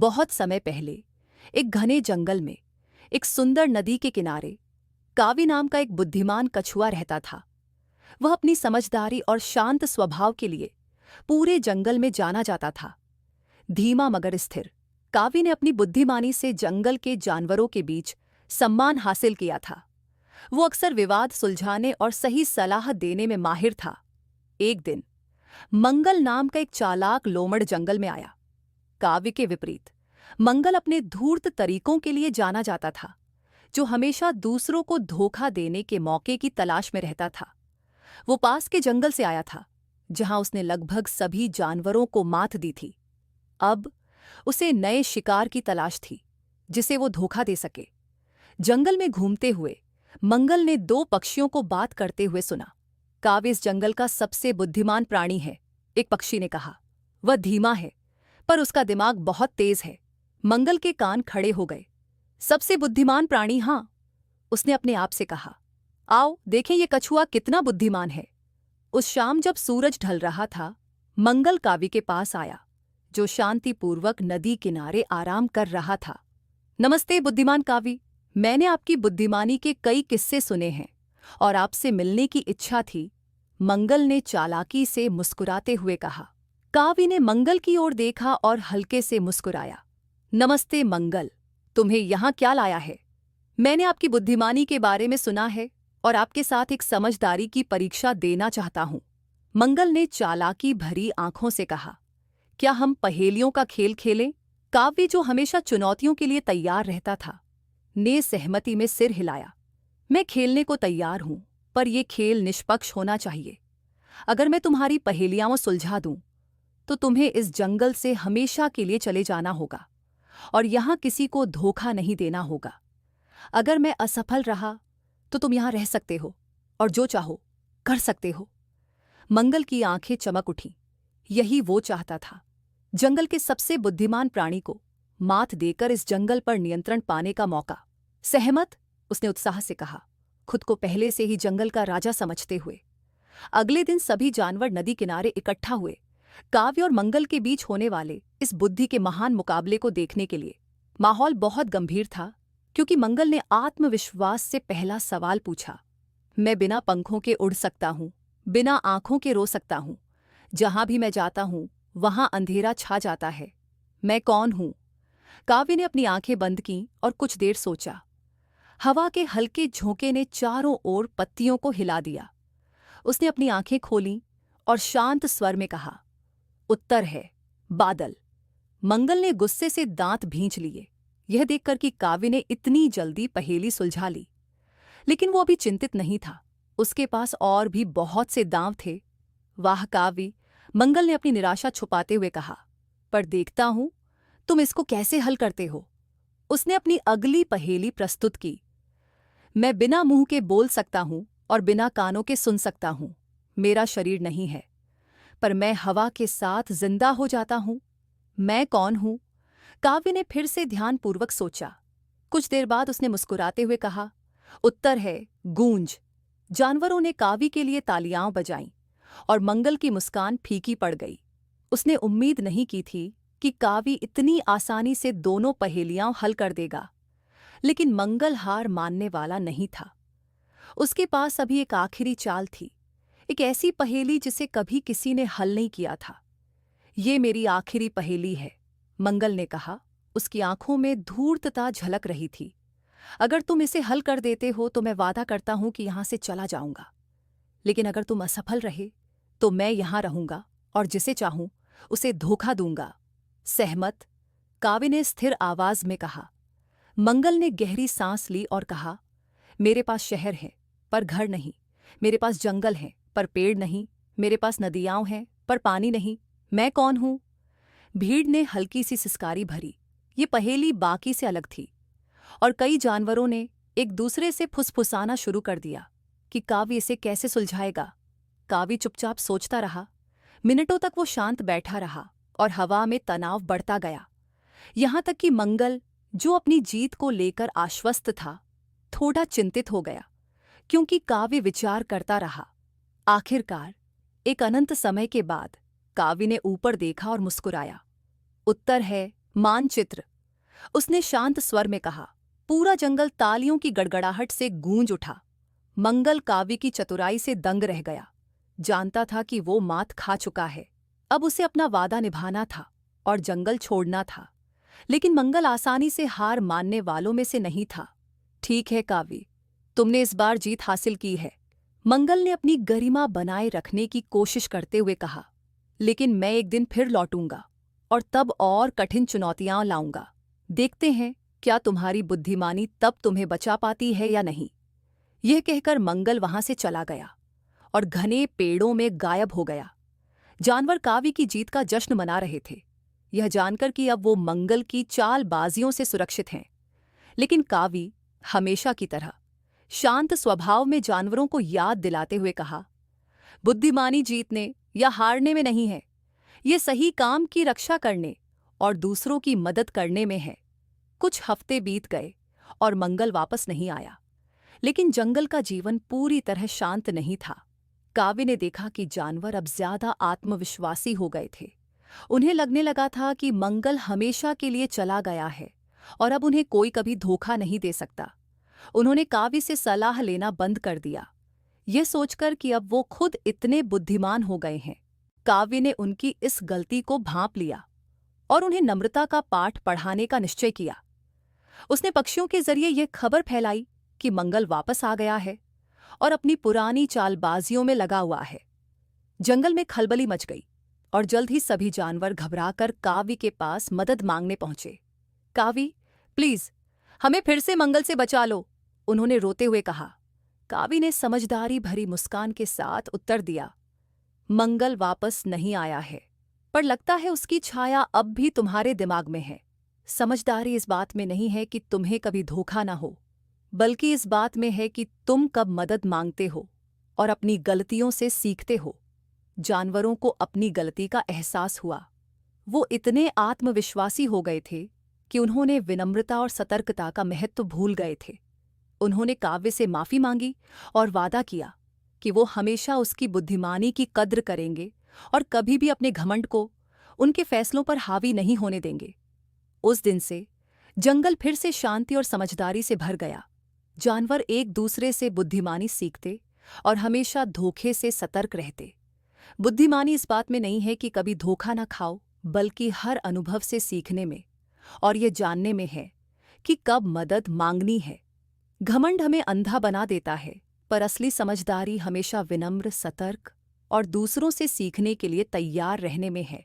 बहुत समय पहले एक घने जंगल में एक सुंदर नदी के किनारे कावी नाम का एक बुद्धिमान कछुआ रहता था। वह अपनी समझदारी और शांत स्वभाव के लिए पूरे जंगल में जाना जाता था। धीमा मगर स्थिर, कावी ने अपनी बुद्धिमानी से जंगल के जानवरों के बीच सम्मान हासिल किया था। वो अक्सर विवाद सुलझाने और सही सलाह देने में माहिर था। एक दिन मंगल नाम का एक चालाक लोमड़ जंगल में आया। काव्य के विपरीत मंगल अपने धूर्त तरीकों के लिए जाना जाता था, जो हमेशा दूसरों को धोखा देने के मौके की तलाश में रहता था। वो पास के जंगल से आया था, जहां उसने लगभग सभी जानवरों को मात दी थी। अब उसे नए शिकार की तलाश थी, जिसे वो धोखा दे सके। जंगल में घूमते हुए मंगल ने दो पक्षियों को बात करते हुए सुना। काव्य इस जंगल का सबसे बुद्धिमान प्राणी है, एक पक्षी ने कहा। वह धीमा है, पर उसका दिमाग बहुत तेज है। मंगल के कान खड़े हो गए। सबसे बुद्धिमान प्राणी? हाँ, उसने अपने आप से कहा। आओ देखें ये कछुआ कितना बुद्धिमान है। उस शाम जब सूरज ढल रहा था, मंगल कावी के पास आया, जो शांतिपूर्वक नदी किनारे आराम कर रहा था। नमस्ते बुद्धिमान कावी, मैंने आपकी बुद्धिमानी के कई किस्से सुने हैं और आपसे मिलने की इच्छा थी, मंगल ने चालाकी से मुस्कुराते हुए कहा। कावी ने मंगल की ओर देखा और हल्के से मुस्कुराया। नमस्ते मंगल, तुम्हें यहाँ क्या लाया है? मैंने आपकी बुद्धिमानी के बारे में सुना है और आपके साथ एक समझदारी की परीक्षा देना चाहता हूँ। मंगल ने चालाकी भरी आंखों से कहा। क्या हम पहेलियों का खेल खेलें? काव्य, जो हमेशा चुनौतियों के लिए तैयार रहता था, ने सहमति में सिर हिलाया। मैं खेलने को तैयार हूं, पर यह खेल निष्पक्ष होना चाहिए। अगर मैं तुम्हारी पहेलियां सुलझा दूं, तो तुम्हें इस जंगल से हमेशा के लिए चले जाना होगा और यहां किसी को धोखा नहीं देना होगा। अगर मैं असफल रहा, तो तुम यहां रह सकते हो और जो चाहो कर सकते हो। मंगल की आंखें चमक उठीं। यही वो चाहता था, जंगल के सबसे बुद्धिमान प्राणी को मात देकर इस जंगल पर नियंत्रण पाने का मौका। सहमत? उसने उत्साह से कहा, खुद को पहले से ही जंगल का राजा समझते हुए। अगले दिन सभी जानवर नदी किनारे इकट्ठा हुए, काव्य और मंगल के बीच होने वाले इस बुद्धि के महान मुकाबले को देखने के लिए। माहौल बहुत गंभीर था, क्योंकि मंगल ने आत्मविश्वास से पहला सवाल पूछा। मैं बिना पंखों के उड़ सकता हूँ, बिना आंखों के रो सकता हूँ। जहां भी मैं जाता हूँ, वहां अंधेरा छा जाता है। मैं कौन हूँ? काव्य ने अपनी आंखें बंद कीं और कुछ देर सोचा। हवा के हल्के झोंके ने चारों ओर पत्तियों को हिला दिया। उसने अपनी आंखें खोलीं और शांत स्वर में कहा, उत्तर है बादल। मंगल ने गुस्से से दांत भींच लिए, यह देखकर कि काव्य ने इतनी जल्दी पहेली सुलझा ली। लेकिन वो अभी चिंतित नहीं था, उसके पास और भी बहुत से दांव थे। वाह काव्य, मंगल ने अपनी निराशा छुपाते हुए कहा, पर देखता हूं तुम इसको कैसे हल करते हो। उसने अपनी अगली पहेली प्रस्तुत की। मैं बिना मुंह के बोल सकता हूं और बिना कानों के सुन सकता हूं। मेरा शरीर नहीं है, पर मैं हवा के साथ जिंदा हो जाता हूं। मैं कौन हूं? काव्य ने फिर से ध्यानपूर्वक सोचा। कुछ देर बाद उसने मुस्कुराते हुए कहा, उत्तर है गूंज। जानवरों ने काव्य के लिए तालियां बजाईं और मंगल की मुस्कान फीकी पड़ गई। उसने उम्मीद नहीं की थी कि काव्य इतनी आसानी से दोनों पहेलियां हल कर देगा, लेकिन मंगल हार मानने वाला नहीं था। उसके पास अभी एक आखिरी चाल थी, एक ऐसी पहेली जिसे कभी किसी ने हल नहीं किया था। ये मेरी आखिरी पहेली है, मंगल ने कहा। उसकी आंखों में धूर्तता झलक रही थी। अगर तुम इसे हल कर देते हो तो मैं वादा करता हूं कि यहां से चला जाऊंगा। लेकिन अगर तुम असफल रहे, तो मैं यहां रहूंगा और जिसे चाहूं उसे धोखा दूंगा। सहमत? काव्य ने स्थिर आवाज में कहा। मंगल ने गहरी सांस ली और कहा, मेरे पास शहर है, पर घर नहीं। मेरे पास जंगल है, पर पेड़ नहीं। मेरे पास नदियां हैं, पर पानी नहीं। मैं कौन हूं? भीड़ ने हल्की सी सिसकारी भरी। ये पहेली बाकी से अलग थी और कई जानवरों ने एक दूसरे से फुसफुसाना शुरू कर दिया कि काव्य इसे कैसे सुलझाएगा। काव्य चुपचाप सोचता रहा। मिनटों तक वो शांत बैठा रहा और हवा में तनाव बढ़ता गया। यहां तक कि मंगल, जो अपनी जीत को लेकर आश्वस्त था, थोड़ा चिंतित हो गया, क्योंकि काव्य विचार करता रहा। आखिरकार एक अनंत समय के बाद काव्य ने ऊपर देखा और मुस्कुराया। उत्तर है मानचित्र, उसने शांत स्वर में कहा। पूरा जंगल तालियों की गड़गड़ाहट से गूंज उठा। मंगल काव्य की चतुराई से दंग रह गया। जानता था कि वो मात खा चुका है। अब उसे अपना वादा निभाना था और जंगल छोड़ना था। लेकिन मंगल आसानी से हार मानने वालों में से नहीं था। ठीक है काव्य, तुमने इस बार जीत हासिल की है, मंगल ने अपनी गरिमा बनाए रखने की कोशिश करते हुए कहा। लेकिन मैं एक दिन फिर लौटूंगा और तब और कठिन चुनौतियां लाऊंगा। देखते हैं क्या तुम्हारी बुद्धिमानी तब तुम्हें बचा पाती है या नहीं। यह कहकर मंगल वहां से चला गया और घने पेड़ों में गायब हो गया। जानवर काव्य की जीत का जश्न मना रहे थे, यह जानकर कि अब वो मंगल की चालबाजियों से सुरक्षित हैं। लेकिन काव्य हमेशा की तरह शांत स्वभाव में जानवरों को याद दिलाते हुए कहा, बुद्धिमानी जीतने या हारने में नहीं है, ये सही काम की रक्षा करने और दूसरों की मदद करने में है। कुछ हफ्ते बीत गए और मंगल वापस नहीं आया। लेकिन जंगल का जीवन पूरी तरह शांत नहीं था। काव्य ने देखा कि जानवर अब ज्यादा आत्मविश्वासी हो गए थे। उन्हें लगने लगा था कि मंगल हमेशा के लिए चला गया है और अब उन्हें कोई कभी धोखा नहीं दे सकता। उन्होंने काव्य से सलाह लेना बंद कर दिया, यह सोचकर कि अब वो खुद इतने बुद्धिमान हो गए हैं। काव्य ने उनकी इस गलती को भांप लिया और उन्हें नम्रता का पाठ पढ़ाने का निश्चय किया। उसने पक्षियों के जरिए यह खबर फैलाई कि मंगल वापस आ गया है और अपनी पुरानी चालबाजियों में लगा हुआ है। जंगल में खलबली मच गई और जल्द ही सभी जानवर घबराकर काव्य के पास मदद मांगने पहुंचे। काव्य, प्लीज हमें फिर से मंगल से बचा लो, उन्होंने रोते हुए कहा। काव्य ने समझदारी भरी मुस्कान के साथ उत्तर दिया, मंगल वापस नहीं आया है, पर लगता है उसकी छाया अब भी तुम्हारे दिमाग में है। समझदारी इस बात में नहीं है कि तुम्हें कभी धोखा ना हो, बल्कि इस बात में है कि तुम कब मदद मांगते हो और अपनी गलतियों से सीखते हो। जानवरों को अपनी गलती का एहसास हुआ। वो इतने आत्मविश्वासी हो गए थे कि उन्होंने विनम्रता और सतर्कता का महत्व भूल गए थे। उन्होंने काव्य से माफी मांगी और वादा किया कि वो हमेशा उसकी बुद्धिमानी की कद्र करेंगे और कभी भी अपने घमंड को उनके फैसलों पर हावी नहीं होने देंगे। उस दिन से जंगल फिर से शांति और समझदारी से भर गया। जानवर एक दूसरे से बुद्धिमानी सीखते और हमेशा धोखे से सतर्क रहते। बुद्धिमानी इस बात में नहीं है कि कभी धोखा ना खाओ, बल्कि हर अनुभव से सीखने में और ये जानने में है कि कब मदद मांगनी है। घमंड हमें अंधा बना देता है, पर असली समझदारी हमेशा विनम्र, सतर्क और दूसरों से सीखने के लिए तैयार रहने में है।